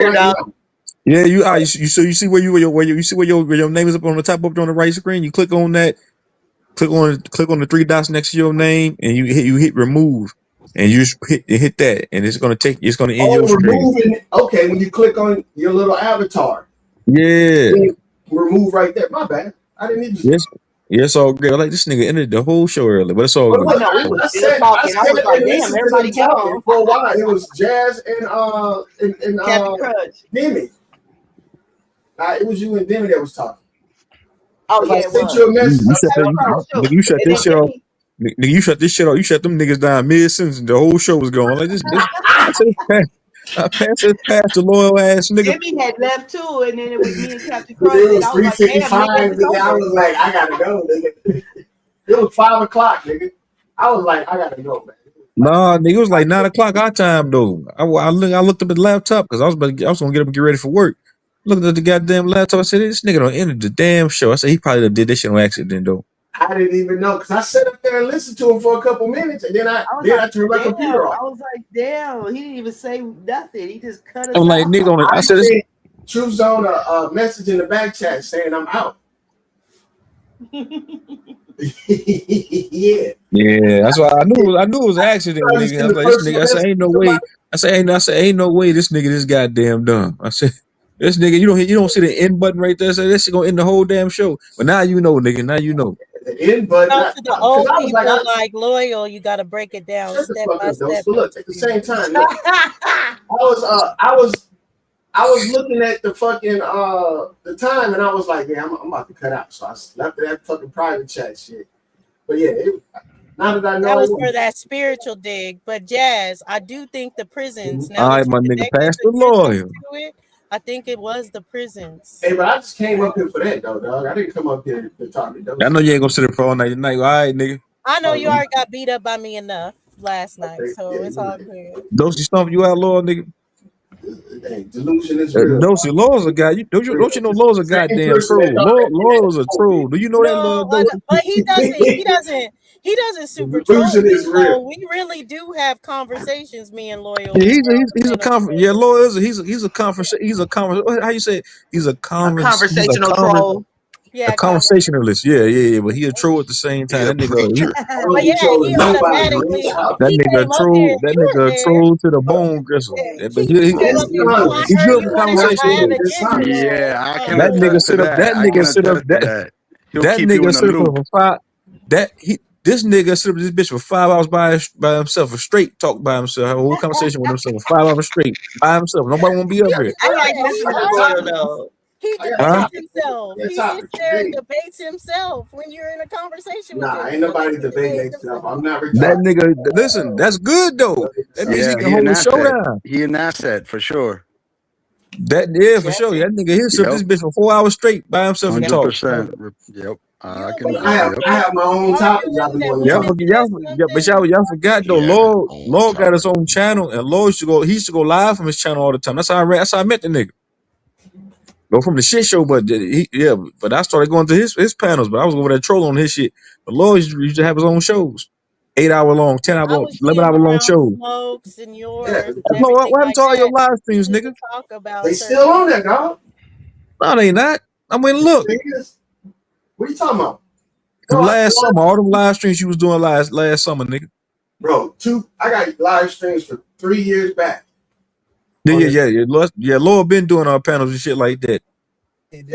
dog. Yeah, you so you see where you see where your name is up on the top up on the right screen. You click on that, click on the three dots next to your name, and you hit remove, and you just hit that, and it's gonna end Oh, your stream. removing. Okay, when you click on your little avatar, Yeah, remove right there. My bad. I didn't even. yes, all good. Like this nigga ended the whole show early, but it's all But good. No, we was I still said, talking. I was like, and damn, listened to everybody them get talking on. for a while. It was Jazz and Captain Crunch. Demi. It was you and Demi that was talking. Oh yeah, I it sent you a was. message. You I shut said, that, you shut And this then shit off. Jimmy, Nigga, you shut this shit off. You shut them niggas down mid sentence, and the whole show was going like this. I said, pass the loyal ass nigga. Jimmy had left too, and then it was me and Captain it Crunch, and was I was like, damn, 3:55. nigga, it's Nigga, I over. was like, I gotta go, nigga. It was 5:00, nigga. I was like, I gotta go, man. Nah, nigga, it was like 9 o'clock our time though. I looked up at the laptop because I was gonna get up and get ready for work. Looking at the goddamn laptop, I said, this nigga don't enter the damn show. I said he probably done did this shit on accident though. I didn't even know because I sat up there and listened to him for a couple minutes, and then I turned my computer off. I was like, damn, he didn't even say nothing. He just cut us I'm like, off. nigga, I said, True Zone a message in the back chat saying I'm out. Yeah. Yeah, that's why I knew it was an accident. Nigga. I was like, this nigga. I said, ain't no way. I said, ain't no way this nigga this goddamn dumb. I said, this nigga, you don't see the end button right there. So this shit gonna end the whole damn show. But now you know, nigga. Now you know. The end button. To the old people like loyal, you got to break it down step by step. But look, at the same time, look, I was looking at the fucking the time, and I was like, yeah, I'm about to cut out. So I left that fucking private chat shit. But yeah, now that I know that was for that spiritual dig. But Jazz, I do think the prisons. Now All right, my nigga, pass the loyal. I think it was the prisons. Hey, but I just came up here for that though, dog. I didn't come up here to talk to those. I know you ain't gonna sit there for all night tonight. All right, nigga. I know you already got beat up by me enough last night, so it's all good. Dosey stomp you out, Lord, nigga. Hey, delusion is real. Dosey, Lord's a guy. Don't you know Lord's a goddamn troll? Lord's a troll. Do you know that, Lord? But he doesn't super troll. So we really do have conversations, me and Loyal. Yeah, he's a conference. Yeah, Loyal he's a conference. How you say it? He's a conversational troll. Yeah, a conversationalist. Yeah. But he a troll at the same time. That nigga. That nigga troll to the bone gristle. But he good for conversation. Yeah, I can. That nigga sit up. That nigga sit up. That nigga sit up for 5. This nigga sit up this bitch for 5 hours by himself, a straight talk by himself, have a whole conversation with himself for 5 hours straight by himself. Nobody want to be up here. I like listening to Loyal though. He debates himself. He sits there and debates himself when you're in a conversation with him. Ain't nobody debating himself. I'm not retired. That nigga, listen, that's good though. That means he can hold the show down. He an asset for sure. For sure. That nigga he'll sit this bitch for 4 hours straight by himself and talk. 100%. Yep. I have my own topic. But y'all forgot though. Lord got his own channel, and Lord he used to go live from his channel all the time. That's how I met the nigga. Go from the shit show, but but I started going to his panels, but I was over there trolling on his shit. But Lord used to have his own shows. 8 hour long, 10 hour long, 11 hour long shows. Smokes and yours. What happened to all your live streams, nigga? They still on there, dog. No, they not. I mean, look. What are you talking about? Last summer, all them live streams you was doing last summer, nigga. Bro, I got live streams for 3 years back. Yeah. Lord been doing our panels and shit like that.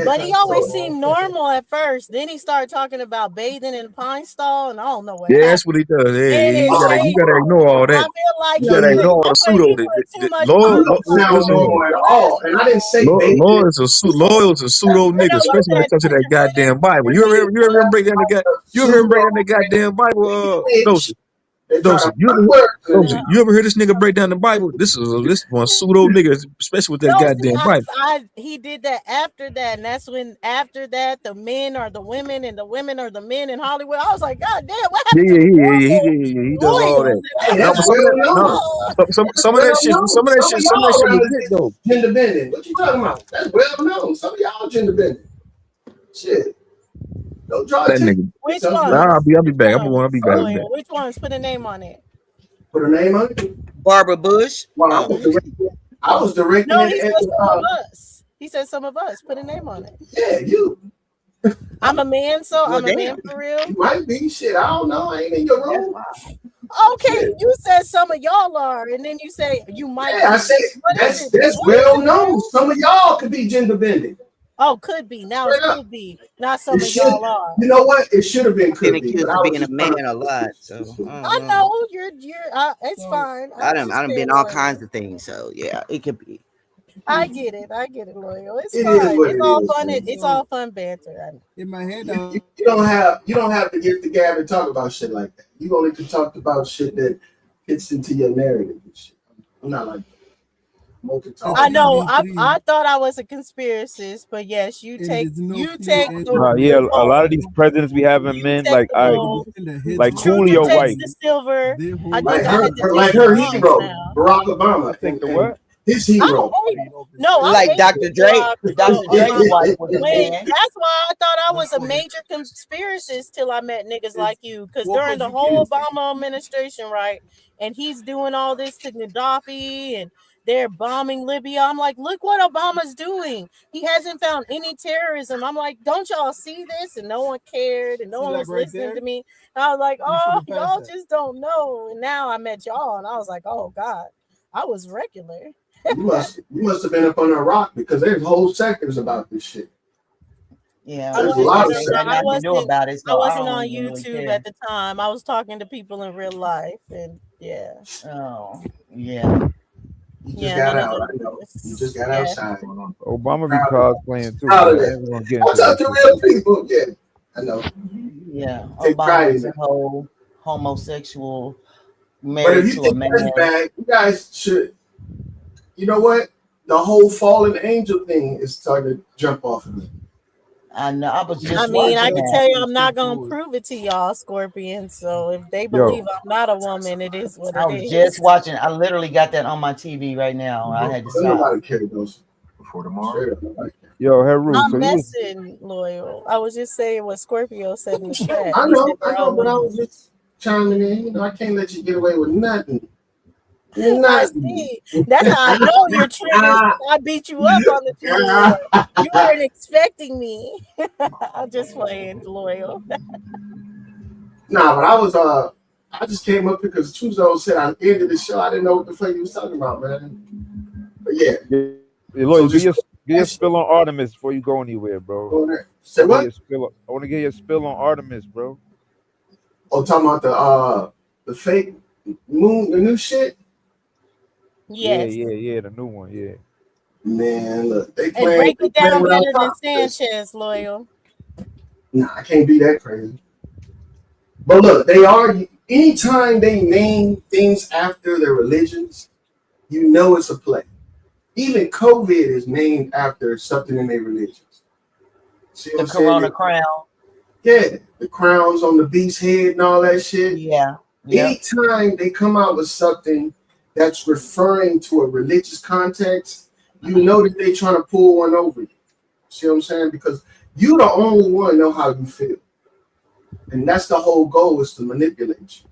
But he always seemed normal at first. Then he started talking about bathing in a pine stall, and I don't know what. Yeah, that's what he does. Yeah, you gotta ignore all that. I feel like you gotta ignore all the pseudo. And I didn't say Lord is a pseudo nigga, especially when it comes to that goddamn Bible. You ever break down the goddamn Bible? Dosey, you ever heard this nigga break down the Bible? This one pseudo nigga, especially with that goddamn Bible. He did that after that, and that's when after that the men are the women and the women are the men in Hollywood. I was like, God damn, what happened? He does all that. Some of that shit was good though. Gender bending. What you talking about? That's well known. Some of y'all gender bending. Shit. Don't draw that nigga. Which one? I'll be back. I'll be back. Which ones? Put a name on it. Put a name on it. Barbara Bush. Wow. I was directing No, it he at said some of the, us. He said some of us. Put a name on it. yeah, you. I'm a man, so Well, I'm a man damn. for real. You might be shit. I don't know. I ain't in your That's room. wild. Okay, Shit. you said some of y'all are, and then you say you might. Yeah, I said What is it? that's What is well it, known. man? Some of y'all could be gender bending. Oh, could be. Now it Straight up. could be. Not It some of should. y'all are. You know what? It should have been I've been could be. accused But I of was being a just man trying a to lot, push so this shit. I know you're. It's fine. I done understand, been all Loyal. kinds of things. So yeah, it could be. I get it, Loyal. It's It is fine. what It's it all is, fun. man. It's all fun banter. In my head, You don't have to get the gab and talk about shit like that. You only can talk about shit that fits into your narrative and shit. I'm not like multitasking. I know. I thought I was a conspiracist, but yes, you take the Yeah, a gold. lot of these presidents be having You men take like the gold. like Truth Coolio takes white. the silver. I think Like I her, had to like take her the bronze hero, now. Barack Obama. Take the and what? His I hero. hate, no, I Like hate Dr. Dre. Dr. Dre's Obama. wife was a When, man. that's why I thought I was a major conspiracist till I met niggas like you. Because during the whole Obama administration, right, and he's doing all this to Gaddafi and they're bombing Libya. I'm like, look what Obama's doing. He hasn't found any terrorism. I'm like, don't y'all see this? And no one cared and no one was listening to me. And I was like, oh, y'all just don't know. And now I met y'all and I was like, oh God, I was regular. You must have been up on a rock because there's whole sectors about this shit. Yeah, There's a lot of I sectors. knew about it. I So wasn't don't on even really YouTube care. at the time. I was talking to people in real life, and yeah. Oh, yeah. You just got none out. of I know. You just got yeah. outside. Obama be cosplaying too. Proud of man. that. We're gonna get I into talk that to shit. real people. Yeah, I know. Yeah, Take pride Obama's in a it. whole homosexual But if married you to a think man. that's bad, you guys should. You know what? The whole fallen angel thing is starting to jump off of me. I know. I was just I mean, I watching can that. tell you I'm not gonna prove it to y'all, Scorpion. So if they believe I'm not a woman, it is what I it was is. just watching. I literally got that on my TV right now. I had to Don't stop. nobody care those before tomorrow. Yo, Heru, I'm so you was messing, Loyal. I was just saying what Scorpio said in the chat. I He know, said they're all but I women. was just chiming in. You know, I can't let you get away with nothing. I Nothing. see. That's how I know you're triggered. I beat you up on the Twitter. You weren't expecting me. I'm just playing, Loyal. Nah, but I just came up here because Chuzo said I ended the show. I didn't know what the fuck you was talking about, man. But yeah. Lloyd, get your spill on Artemis before you go anywhere, bro. Say what? I want to get your spill on Artemis, bro. Oh, talking about the fake moon, the new shit? Yes. Yeah, the new one, yeah. Man, look, they And playing. break it down without better than context. Sanchez, Loyal. Nah, I can't be that crazy. But look, they are. Anytime they name things after their religions, you know it's a play. Even COVID is named after something in their religions. See what The I'm saying? Corona crown. Yeah, the crowns on the beast's head and all that shit. Yeah. Anytime they come out with something that's referring to a religious context, you know that they're trying to pull one over you. See what I'm saying? Because you the only one know how you feel. And that's the whole goal, is to manipulate you.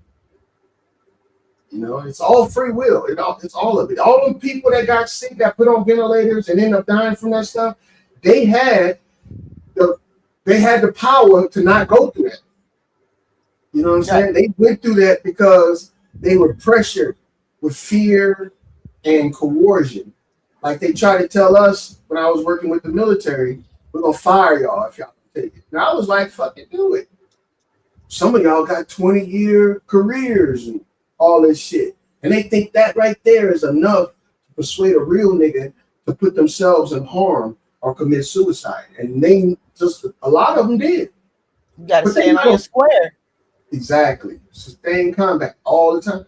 You know, it's all free will. It's all of it. All them people that got sick, that put on ventilators and end up dying from that stuff, they had the power to not go through that. You know what I'm saying? They went through that because they were pressured with fear and coercion. Like they tried to tell us when I was working with the military, we're gonna fire y'all if y'all don't take it. And I was like, fuck it, do it. Some of y'all got 20-year careers and all this shit. And they think that right there is enough to persuade a real nigga to put themselves in harm or commit suicide. And they just, a lot of them did. You got to stand on your square. Exactly. Sustained combat all the time.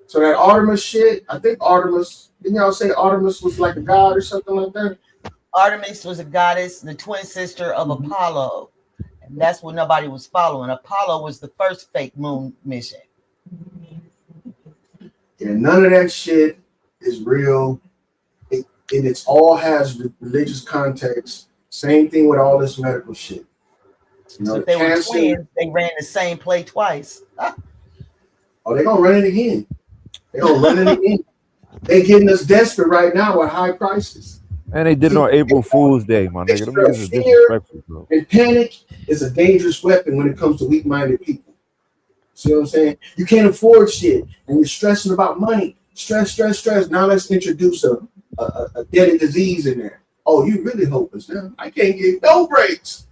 So that Artemis shit, I think Artemis, didn't y'all say Artemis was like a god or something like that? Artemis was a goddess, the twin sister of Apollo. And that's what nobody was following. Apollo was the first fake moon mission. Yeah, none of that shit is real. It all has religious context. Same thing with all this medical shit. You know, So if they were twins, they ran the same play twice. Oh, they're gonna run it again. They're gonna run it again. They getting us desperate right now with high prices. And they did it on April Fool's Day, my nigga. Them Extra niggas is fear disrespectful, bro. and panic is a dangerous weapon when it comes to weak-minded people. See what I'm saying? You can't afford shit, and you're stressing about money. Stress. Now let's introduce a deadly disease in there. Oh, you really hopeless now? I can't get no breaks.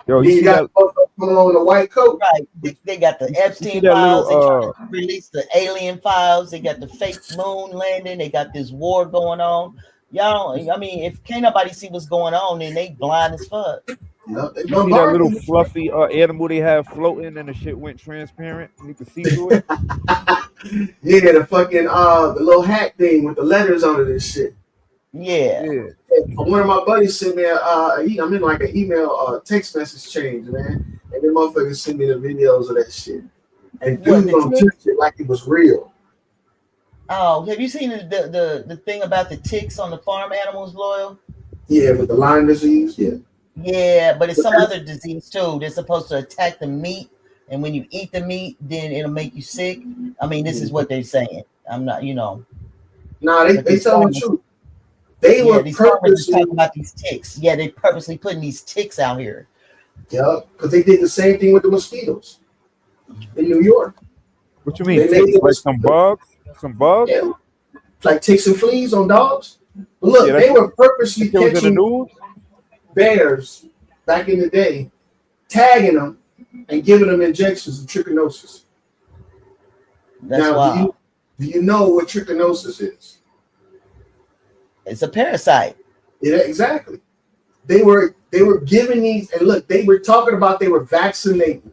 Yo, You got coming on in a white coat. Right. They got the Epstein that files. They little, trying to release the alien files. They got the fake moon landing. They got this war going on. Y'all, I mean, if can't nobody see what's going on, then they blind as fuck. No, they you see that little fluffy animal they have floating and the shit went transparent? You can see through it. Yeah, the fucking the little hat thing with the letters on it and shit. Yeah. One of my buddies sent me I'm in like an email text message change, man. And then motherfuckers sent me the videos of that shit. And dude gonna touch it like it was real. Oh, have you seen the thing about the ticks on the farm animals, Loyal? Yeah, with the Lyme disease, yeah. Yeah, but it's some other disease too. They're supposed to attack the meat, and when you eat the meat, then it'll make you sick. I mean, this is what they're saying. I'm not, Nah, they tell the truth. They were purposely talking about these ticks. Yeah, they purposely putting these ticks out here. Yeah, because they did the same thing with the mosquitoes in New York. What you mean? Like some bugs? Some bugs? Yeah. Like ticks and fleas on dogs. But look, they were purposely catching bears back in the day, tagging them and giving them injections of trichinosis. That's now, wild. Do you know what trichinosis is? It's a parasite. Yeah, exactly. They were giving these, and look, they were talking about they were vaccinating,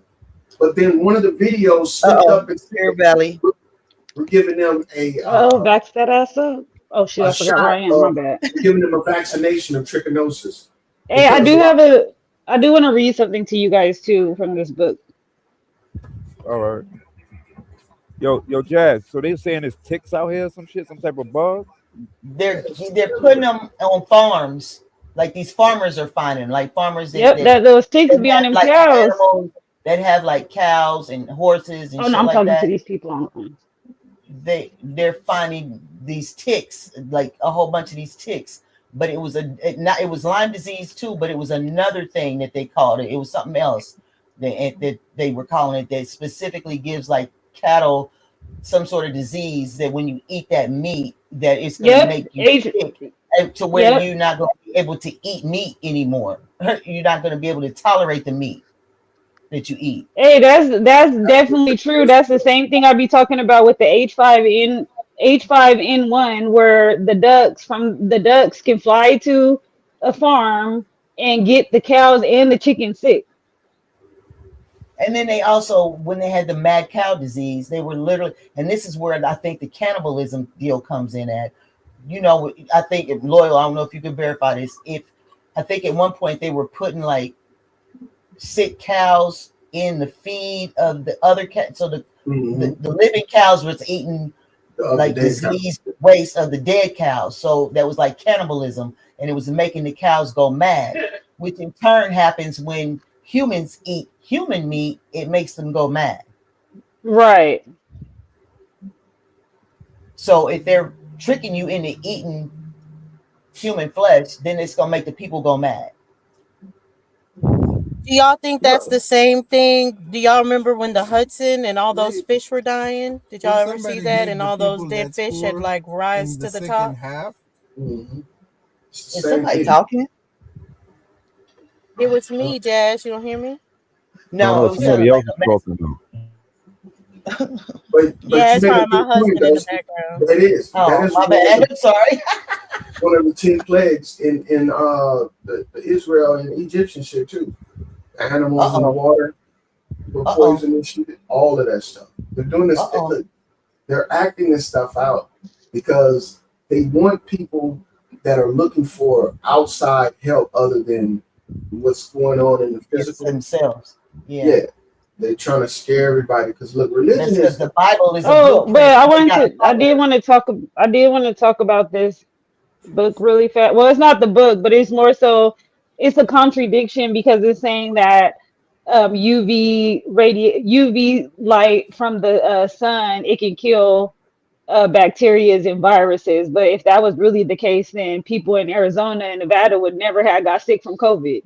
but then one of the videos slipped up and said, belly. We're giving them a vax that ass up. Oh shit, I forgot where I am. My bad. Giving them a vaccination of trichinosis. Hey, I do want to read something to you guys too from this book. All right. Yo, Jazz. So they saying there's ticks out here, some shit, some type of bug. They're putting them on farms. Like these farmers are finding, like farmers. That those ticks be on them like cows. That have like cows and horses and oh shit no, I'm like talking that. to these people on. They're finding these ticks, like a whole bunch of these ticks. But it was it was Lyme disease too, but it was another thing that they called it. It was something else that they were calling it that specifically gives like cattle some sort of disease that when you eat that meat that it's going to make you sick to where you're not going to be able to eat meat anymore. You're not going to be able to tolerate the meat that you eat. Hey, that's definitely true. That's the same thing I'd be talking about with the H5N1, where the ducks can fly to a farm and get the cows and the chickens sick. And then they also, when they had the mad cow disease, they were literally, and this is where I think the cannibalism deal comes in at. You know, I think Loyal, I don't know if you can verify this. I think at one point they were putting like sick cows in the feed of the other cats. So the living cows was eating like diseased waste of the dead cows. So that was like cannibalism, and it was making the cows go mad, which in turn happens when humans eat human meat. It makes them go mad. Right. So if they're tricking you into eating human flesh, then it's gonna make the people go mad. Do y'all think that's the same thing? Do y'all remember when the Hudson and all those fish were dying? Did y'all ever see that? And all those dead fish had like rise to the top? Is somebody talking? It was me, Jazz. You don't hear me? No, somebody else is talking. But yeah, it's probably my husband in the background. That is. Oh, that is my bad. I'm sorry. One of the 10 plagues in the Israel and Egyptian shit too. Animals in the water were poisoning shit, all of that stuff. They're doing this. They're acting this stuff out because they want people that are looking for outside help other than what's going on in the physical themselves. Yeah. They're trying to scare everybody because look, religion is the Bible is. But I did want to talk about this book really fast. Well, it's not the book, but it's more so it's a contradiction because it's saying that UV light from the sun, it can kill bacteria and viruses. But if that was really the case, then people in Arizona and Nevada would never have got sick from COVID.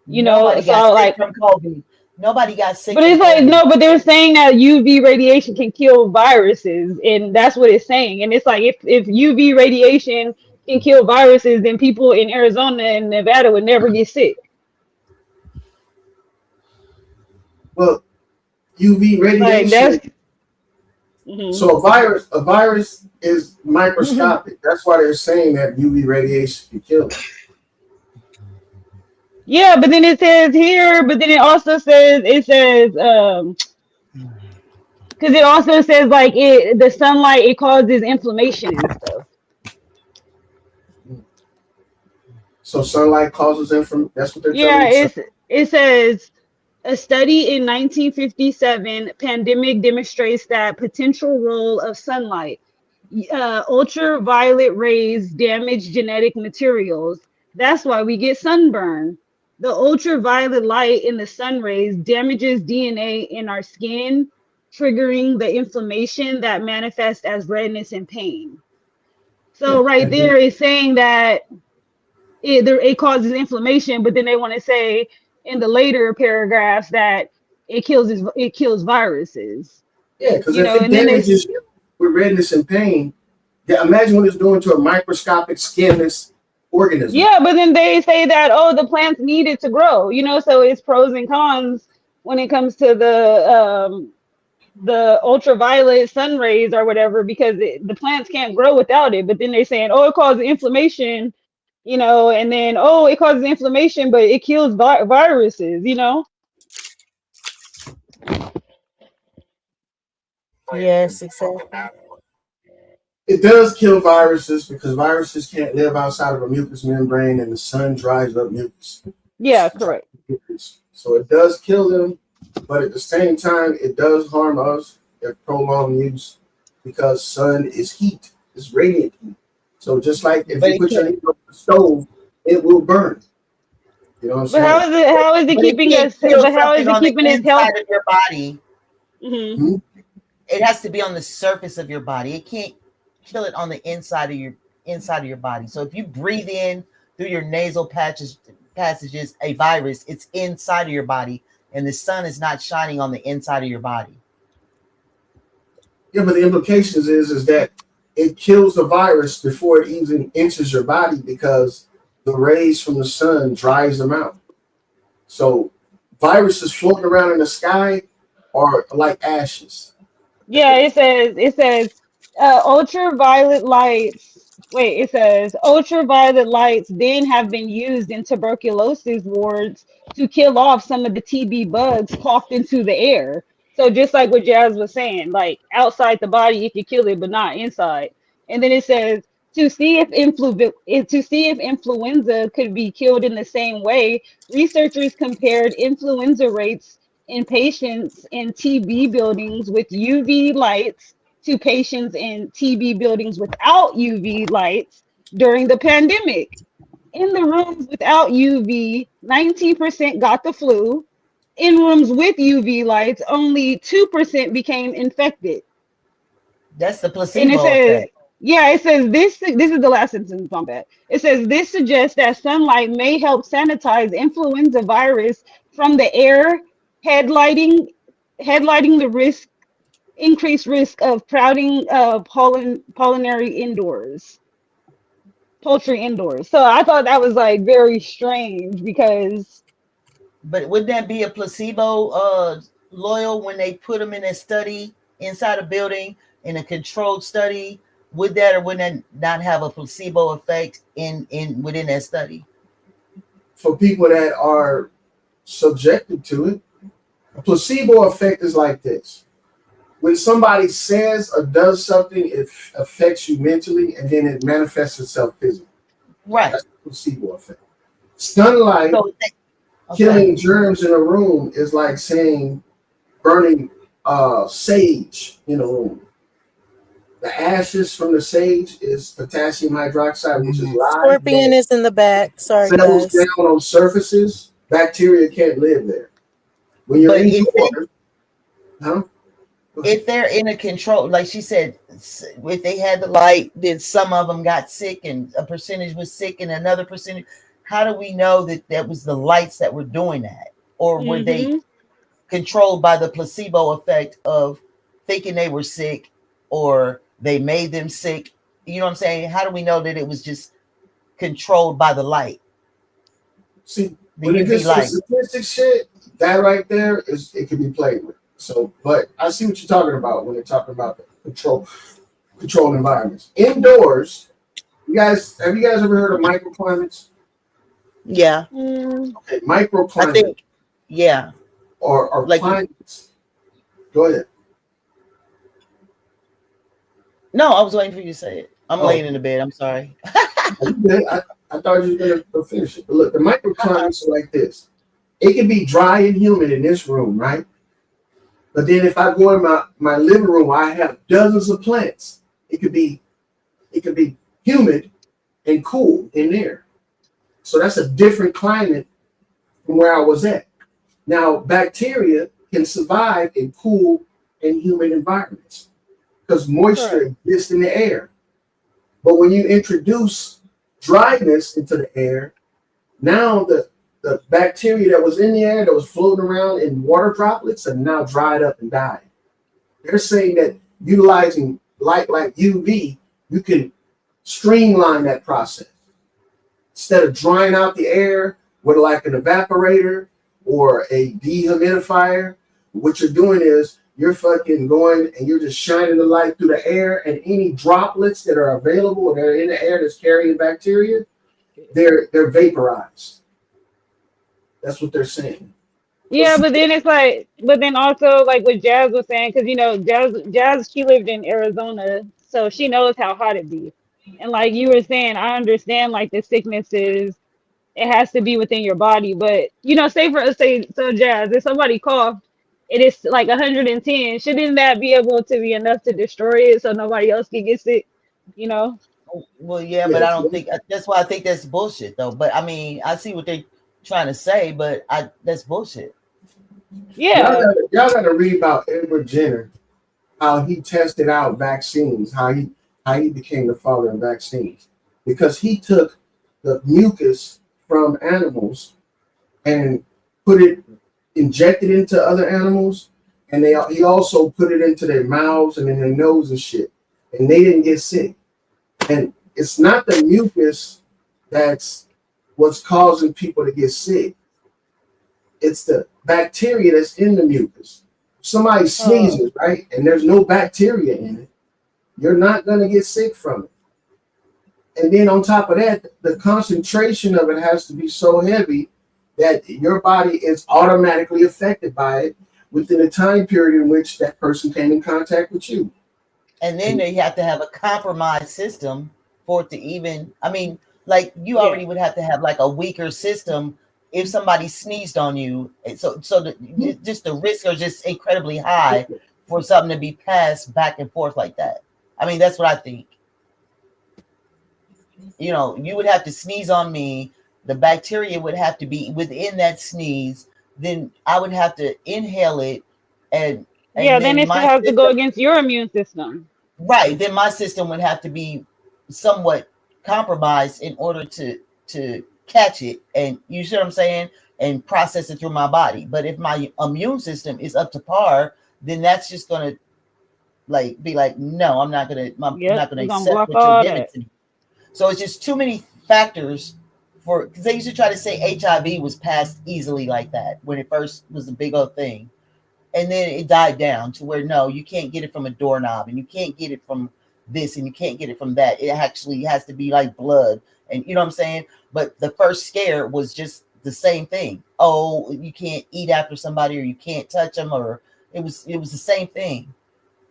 You know, Nobody so got sick like, from COVID. Nobody got sick but from it's like COVID. no, but they're saying that UV radiation can kill viruses, and that's what it's saying. And it's like if UV radiation can kill viruses, then people in Arizona and Nevada would never get sick. Well, UV Like radiation. that's mhm. So a virus is microscopic. That's why they're saying that UV radiation can kill it. Yeah, but then it says here, but then it also says because it also says like the sunlight it causes inflammation and stuff. So sunlight causes inflammation. That's what they're Yeah, telling you. it says a study in 1957 pandemic demonstrates that potential role of sunlight. Ultraviolet rays damage genetic materials. That's why we get sunburn. The ultraviolet light in the sun rays damages DNA in our skin, triggering the inflammation that manifests as redness and pain. So right there is saying that it causes inflammation, but then they want to say in the later paragraphs that it kills viruses. Yeah, because You if know, it and then damages you with redness and pain, yeah, imagine what it's doing to a microscopic skinless organism. yeah, but then they say that the plants need it to grow. You know, so it's pros and cons when it comes to the ultraviolet sun rays or whatever, because the plants can't grow without it. But then they're saying, it causes inflammation, you know, and then it causes inflammation, but it kills viruses, you know. Yes, exactly. It does kill viruses because viruses can't live outside of a mucous membrane, and the sun dries up mucus. Yeah, correct. So it does kill them, but at the same time, it does harm us if prolonged use because sun is heat, it's radiant heat. So just like if you put your heat on the stove, it will burn. You know what I'm But saying? how is it keeping us? But how is it keeping us healthy? Inside of your body, Mm-hmm. it has to be on the surface of your body. It can't kill it on the inside of your body. So if you breathe in through your nasal passages a virus, it's inside of your body, and the sun is not shining on the inside of your body. Yeah, but the implications is that it kills the virus before it even enters your body because the rays from the sun dries them out. So viruses floating around in the sky are like ashes. Yeah, it says ultraviolet lights. Wait, it says ultraviolet lights then have been used in tuberculosis wards to kill off some of the TB bugs coughed into the air. So just like what Jazz was saying, like outside the body you can kill it, but not inside. And then it says to see if influenza could be killed in the same way, researchers compared influenza rates in patients in TB buildings with UV lights to patients in TB buildings without UV lights during the pandemic. In the rooms without UV, 19% got the flu. In rooms with UV lights, only 2% became infected. That's the And placebo it says, effect. yeah, it says this is the last sentence on that. It says this suggests that sunlight may help sanitize influenza virus from the air, headlighting the increased risk of crowding poultry indoors. So I thought that was like very strange because But wouldn't that be a placebo loyal when they put them in a study inside a building in a controlled study? Would that or would that not have a placebo effect within that study? For people that are subjected to it, a placebo effect is like this. When somebody says or does something, it affects you mentally and then it manifests itself physically. Right. That's the placebo effect. Sunlight killing germs in a room is like saying burning sage in a room. The ashes from the sage is potassium hydroxide, which is live. Scorpion is in the back. Sorry, settles guys. down on surfaces. Bacteria can't live there. When you're indoors, if they're in a control, like she said, if they had the light, then some of them got sick and a percentage was sick and another percentage. How do we know that that was the lights that were doing that? Or were they controlled by the placebo effect of thinking they were sick or they made them sick? You know what I'm saying? How do we know that it was just controlled by the light? See, The when it UV gets to the light. statistic shit, that right there is it can be played with. So, but I see what you're talking about when they're talking about the controlled environments. Indoors, have you guys ever heard of microclimates? Yeah, Okay, I microclimates think. Yeah, or like climates. Go ahead. no, I was waiting for you to say it. I'm Oh, laying in the bed. I'm sorry. I thought you were gonna finish it. But look, the microclimates are like this. It can be dry and humid in this room, right? But then if I go in my living room, I have dozens of plants. It could be humid and cool in there. So that's a different climate from where I was at. Now, bacteria can survive in cool and humid environments because moisture exists in the air. But when you introduce dryness into the air, now the bacteria that was in the air that was floating around in water droplets are now dried up and died. They're saying that utilizing light like UV, you can streamline that process. Instead of drying out the air with like an evaporator or a dehumidifier, what you're doing is you're fucking going and you're just shining the light through the air, and any droplets that are available that are in the air that's carrying bacteria, they're vaporized. That's what they're saying. Yeah, but then it's like, but then also like what Jazz was saying, because Jazz, she lived in Arizona, so she knows how hot it be. And like you were saying, I understand like the sicknesses, it has to be within your body. But so Jazz, if somebody coughed, it is like 110. Shouldn't that be able to be enough to destroy it so nobody else can get sick? You know? Well, yeah, but I Yes. don't think that's why I think that's bullshit, though. But I mean, I see what they're trying to say, but that's bullshit. Yeah. Y'all gotta read about Edward Jenner, how he tested out vaccines, how he became the father of vaccines, because he took the mucus from animals and injected into other animals, and he also put it into their mouths and in their nose and shit, and they didn't get sick. And it's not the mucus that's what's causing people to get sick. It's the bacteria that's in the mucus. Somebody sneezes, right? And there's no bacteria in it. You're not going to get sick from it. And then on top of that, the concentration of it has to be so heavy that your body is automatically affected by it within the time period in which that person came in contact with you. And then they have to have a compromised system for it to even, I mean, like you already would have to have like a weaker system if somebody sneezed on you. So just the risks are just incredibly high for something to be passed back and forth like that. I mean, that's what I think. You know, you would have to sneeze on me. The bacteria would have to be within that sneeze. Then I would have to inhale it, and Then it my has to go system, against your immune system. right? Then my system would have to be somewhat compromised in order to catch it, and you see what I'm saying, and process it through my body. But if my immune system is up to par, then that's just gonna like be like, no, I'm not gonna We're gonna accept block what you're all giving that. to me. So it's just too many factors for, because they used to try to say HIV was passed easily like that when it first was a big old thing. And then it died down to where, no, you can't get it from a doorknob and you can't get it from this and you can't get it from that. It actually has to be like blood. And you know what I'm saying? But the first scare was just the same thing. Oh, you can't eat after somebody or you can't touch them, or it was the same thing.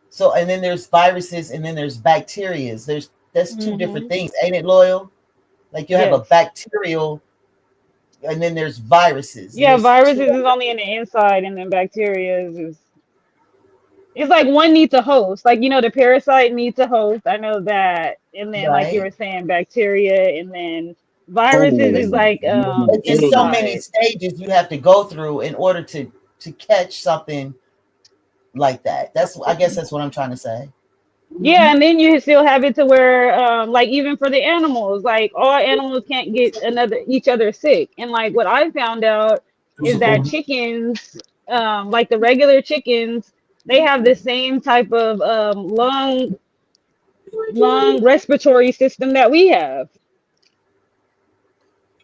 So, and then there's viruses and then there's bacterias. That's two different things, ain't it, Loyal? Like you have a Yes. bacterial and then there's viruses. Yeah, There's viruses two. is only in the inside, and then bacteria is it's like one needs a host. Like the parasite needs a host. I know that. And then like you Right. were saying, bacteria, and then viruses is Oh, like It's just so many inside. stages you have to go through in order to catch something like that. I guess that's what I'm trying to say. Yeah, and then you still have it to where, like even for the animals, like all animals can't get each other sick. And like what I found out is that chickens, like the regular chickens, they have the same type of lung respiratory system that we have.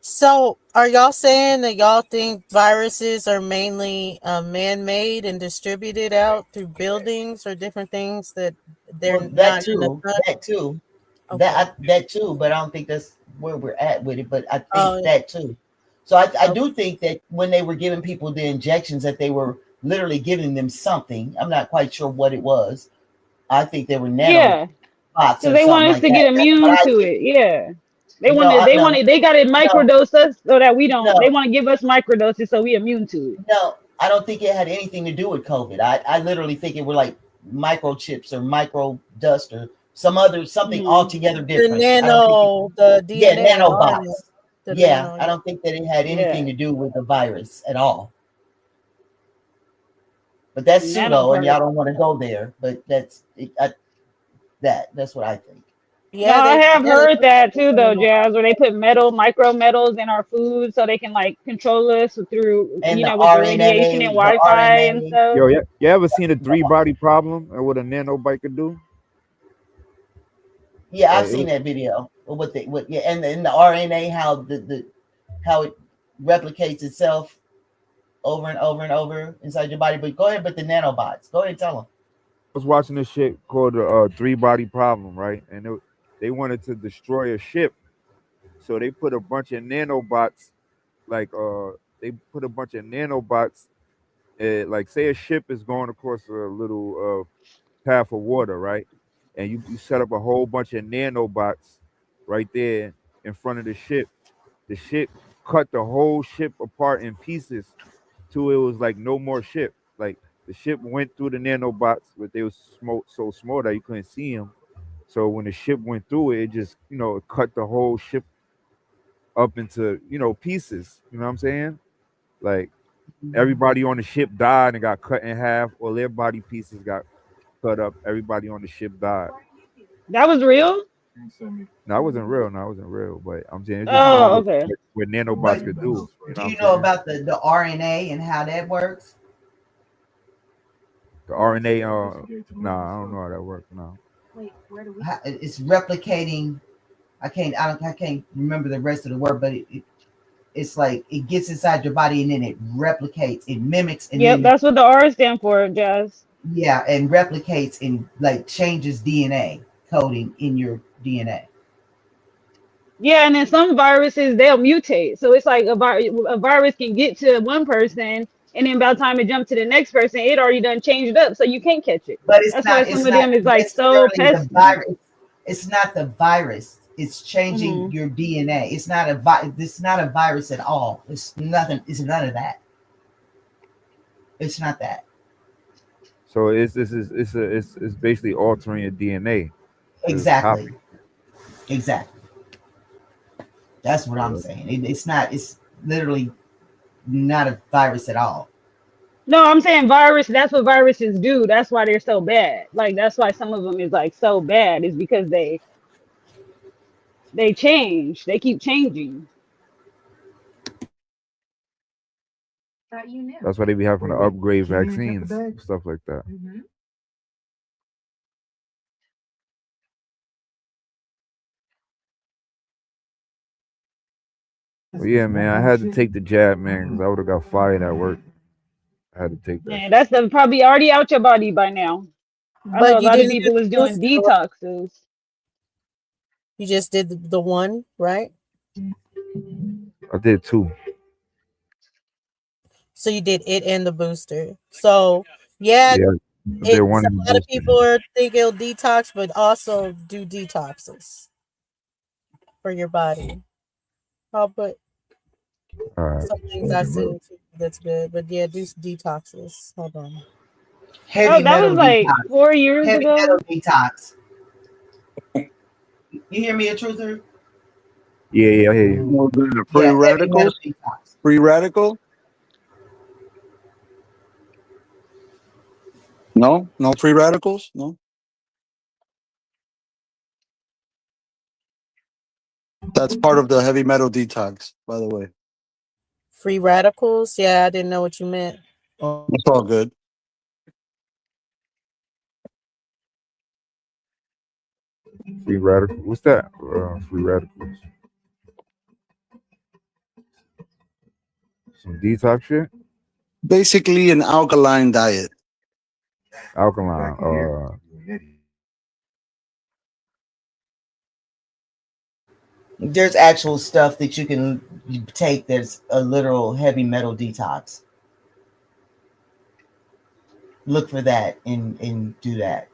So, are y'all saying that y'all think viruses are mainly man-made and distributed out through buildings or different things that they're Well, not in the sun? that too, Okay. that too. But I don't think that's where we're at with it. But I think Oh, that too. So I okay. do think that when they were giving people the injections, that they were literally giving them something. I'm not quite sure what it was. I think they were Yeah, nanobots so or they something want us like to that. get That's what immune I to think. it. Yeah. No, They got to no, microdose us so that we don't, they no, want to give us microdoses so we immune to it. no. I don't think it had anything to do with COVID. I literally think it were like microchips or micro dust or something altogether The different. I don't think it, nano, the yeah, DNA, the RNA, nanobots. the Yeah, nano. I don't think that it had anything Yeah. to do with the virus at all. But that's Nano pseudo, and y'all part. don't want to go there. But that's what I think. No, Yeah, I have they heard that too, though, Jazz, where they put micro metals in our food so they can like control us through, And the with the radiation and Wi-Fi and RNA. stuff. Yo, you ever seen a 3-body problem and what a nanobite could do? Yeah, I've Like, seen that video. And the RNA, how it replicates itself over and over and over inside your body. But go ahead, but the nanobots. Go ahead and tell them. I was watching this shit called the 3-body problem, right? And they wanted to destroy a ship, so they put a bunch of nanobots, like they put a bunch of nanobots, like say a ship is going across a little path of water, right? And you set up a whole bunch of nanobots right there in front of the ship. The ship cut the whole ship apart in pieces till it was like no more ship. Like the ship went through the nanobots, but they was so small that you couldn't see them. So when the ship went through it, it just it cut the whole ship up into pieces. You know what I'm saying? Like everybody on the ship died and got cut in half, or their body pieces got cut up. Everybody on the ship died. That was real? No, it wasn't real. No, it wasn't real. But I'm saying it's just Oh, showing okay. what nanobots But could do. You know do what I'm you know saying? about the RNA and how that works? The RNA. Nah, I don't know how that works. No. It's replicating. I can't remember the rest of the word, but it's like it gets inside your body and then it replicates, it mimics, and Yep, then that's what the R stand for, Jazz. yeah, and replicates and like changes DNA coding in your DNA. Yeah, and then some viruses they'll mutate. So it's like a virus can get to one person, and then by the time it jumps to the next person, it already done changed up, so you can't catch it. But That's why some of them is like so necessarily the pesky. virus. It's not the virus. It's changing Mhm. your DNA. It's not It's not a virus at all. It's nothing. It's none of that. It's not that. So it's basically altering your DNA. Exactly. Exactly. That's what I'm saying. It's not. It's literally not a virus at all. No, I'm saying virus. That's what viruses do. That's why they're so bad. Like that's why some of them is like so bad is because they change. They keep changing. That's why they be having to upgrade vaccines and stuff like that. Well, yeah, man, I had to take the jab, man, because I would have got fired at work. I had to take that. Man, that's probably already out your body by now. I know a But you lot of didn't do people the is doing booster, right? detoxes. You just did the one, right? I did 2. So you did it and the booster. So yeah, Yeah, I did one a in the lot of booster. people think it'll detox, but also do detoxes for your body. I'll put All right. some things I seen too that's good, but yeah, do detoxes. Hold on. Heavy Oh, that metal was like detox. 4 years Heavy ago. metal detox. You hear me, a truther? Yeah, I hear you. The free Yeah, heavy metal radicals, detox. free radical. No free radicals. No, that's part of the heavy metal detox. By the way, Free radicals? Yeah, I didn't know what you meant. it's all good. Free radical. What's that? Free radicals. Some detox shit. Basically, an alkaline diet. Alkaline. There's actual stuff that you can take that's a literal heavy metal detox. Look for that and do that.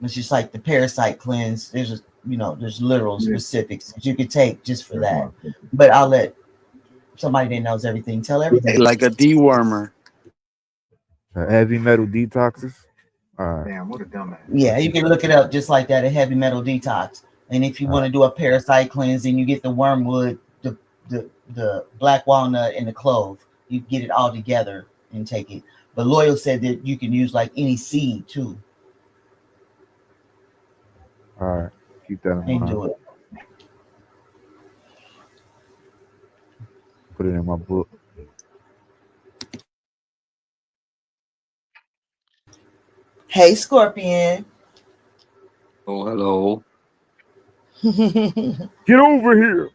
It's just like the parasite cleanse. There's there's literal specifics that you could take just for that. But I'll let somebody that knows everything tell everything. Like a dewormer. Heavy metal detoxes. Damn, what a dumbass. Yeah, you can look it up just like that, a heavy metal detox. And if you want to do a parasite cleansing, you get the wormwood, the black walnut, and the clove. You get it all together and take it. But Loyal said that you can use like any seed too. All right, keep that in mind. And do it. Put it in my book. Hey, Scorpion. Oh, hello. Get over here.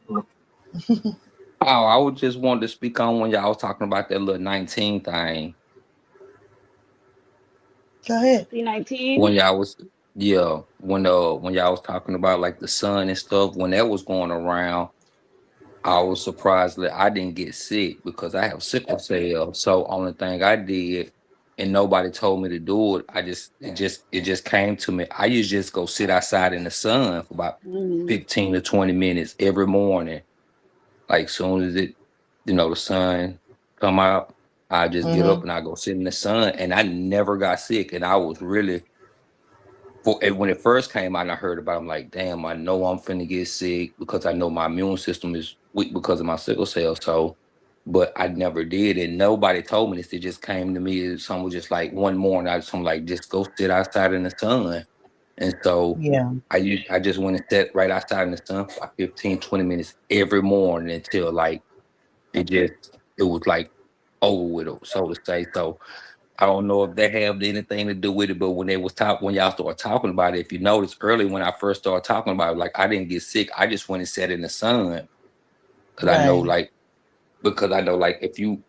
I would just want to speak on when y'all was talking about that little 19 thing. Go ahead. C19. When y'all was when y'all was talking about like the sun and stuff, when that was going around, I was surprised that I didn't get sick because I have sickle cell. So only thing I did, and nobody told me to do it. It just came to me. I used to just go sit outside in the sun for about 15 to 20 minutes every morning. Like soon as the sun come out, I just get up and I go sit in the sun, and I never got sick. And I was really, when it first came out, I heard about it. I'm like, damn, I know I'm finna get sick because I know my immune system is weak because of my sickle cell. So, but I never did, and nobody told me this. It just came to me. Someone was just like one morning, just go sit outside in the sun. And so Yeah. I just went and sat right outside in the sun for like 15, 20 minutes every morning until like it was like over with it, so to say. So I don't know if they have anything to do with it, but when y'all started talking about it, if you notice early when I first started talking about it, like I didn't get sick. I just went and sat in the sun because I know like if you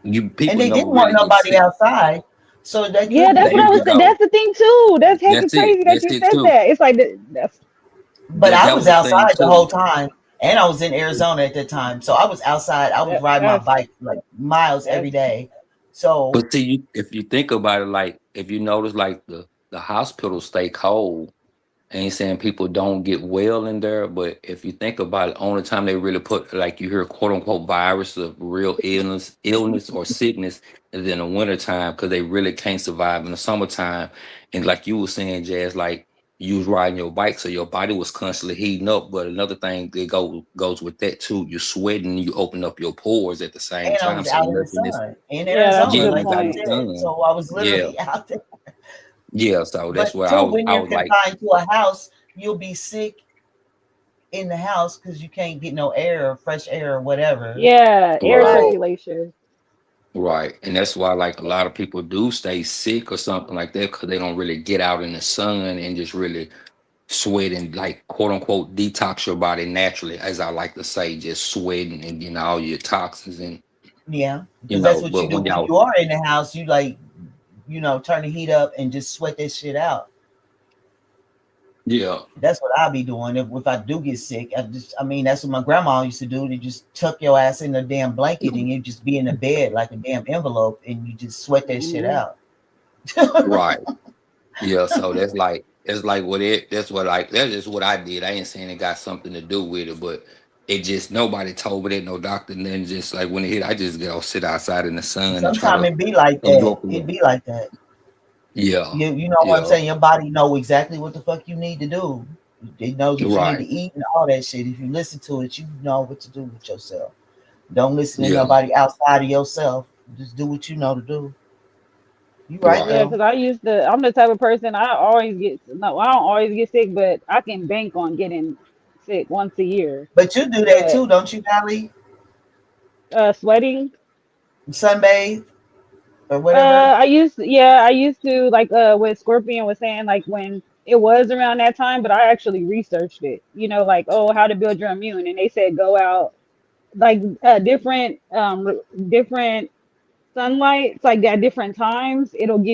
people and they know didn't want really get nobody sick. outside. So that Yeah, that's what I was saying. That's the thing too. That's heckin' That's it. crazy that That's you it said too. that. It's like that's. But That I was was the thing outside the too. whole time, and I was in Arizona at that time, so I was outside. I was riding my bike like miles every day. So, But see, if you think about it, like if you notice, like the hospitals stay cold. I ain't saying people don't get well in there, but if you think about it, only time they really put like you hear quote unquote virus of real illness or sickness is in the wintertime because they really can't survive in the summertime. And like you were saying, Jazz, like you was riding your bike, so your body was constantly heating up. But another thing that goes with that too, you're sweating, you open up your pores at the same and I time. was So out in the nothing is sun in Yeah, that's a Arizona, good like I point. said. So I was literally out there. Yeah, so that's But where too, I when you're was like, confined to a house, you'll be sick in the house because you can't get no air or fresh air or whatever. Yeah, air right. circulation. Right. And that's why like a lot of people do stay sick or something like that because they don't really get out in the sun and just really sweat and like quote unquote detox your body naturally, as I like to say, just sweating and getting all your toxins and Yeah, because that's what you but do when when y'all you are in the house. You like, turn the heat up and just sweat that shit out. yeah. That's what I'll be doing if I do get sick. That's what my grandma used to do. To just tuck your ass in a damn blanket and you just be in the bed like a damn envelope and you just sweat that shit out. Right. Yeah. So that's like that's just what I did. I ain't saying it got something to do with it, but it just nobody told me that, no doctor, and then just like when it hit, I just go sit outside in the sun and try Sometimes to it be like that. It be like that. Yeah. You know what I'm saying? Your body know exactly what the fuck you need to do. It knows what you need to eat and all that shit. If you listen to it, you know what to do with yourself. Don't listen to nobody outside of yourself. Just do what you know to do. You Do right I? Yeah, though. because I'm the type of person I always get, no, I don't always get sick, but I can bank on getting sick once a year. But you do that But too, don't you, Valley? sweating, Sunbathe or whatever. I used to like what Scorpion was saying, like when it was around that time, but I actually researched it, like, oh, how to build your immune, and they said go out like different sunlights like at different times, it'll give